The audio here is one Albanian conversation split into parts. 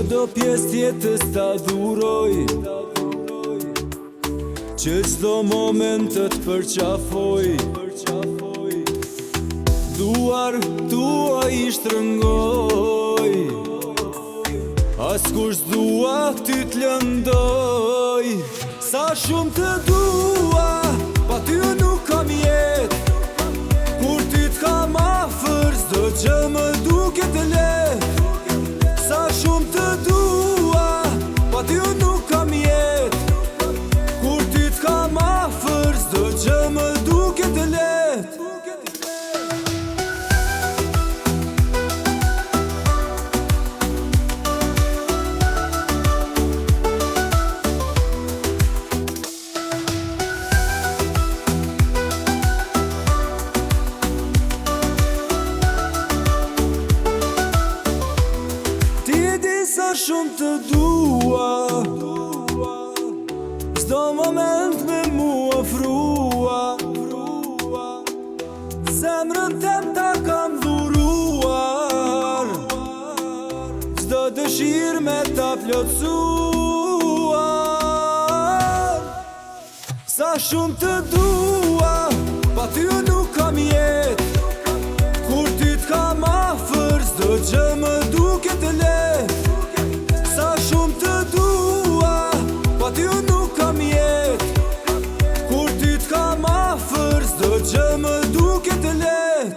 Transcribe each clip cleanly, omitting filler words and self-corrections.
Çdo pjesë tjetës ta dhuroj, që çdo moment të përqafoj. Duar tua i shtrëngoj, askush s'dua ty t'lëndoj. Sa shumë të dua, pa ty nuk kam jet. Kur ty t'kam afër, s'do që më duket let. Sa shumë të dua, pa ty nuk kam jet. Kur ty t'kam afër, s'do që më duket let. Sa shumë të dua, çdo moment me mu ofrua. Zemrën tem ta kam dhuruar, çdo dëshirë me ta plotësuar. Sa shumë të dua, pa ty nuk kam jet. Kur ty t'kam afër, s'do që më duket let. Sa shumë të dua, pa ty nuk kam jet. Kur ty t'kam afër, s'do që më duket let.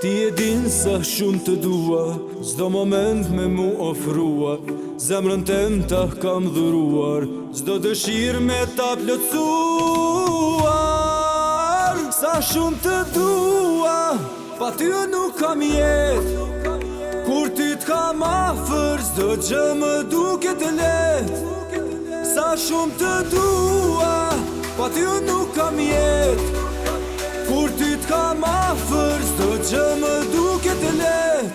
Ti e din sa shumë të dua, çdo moment me mu ofrua. Zemrën tem ta kam dhuruar, çdo dëshirë me ta plotësuar. Sa shumë të dua, pa ty nuk kam jet. Kur ty t'kam afër, s'do që më duket let. Sa shumë të dua, pa ty nuk kam jet. Kur ty t'kam afër, s'do që më duket let.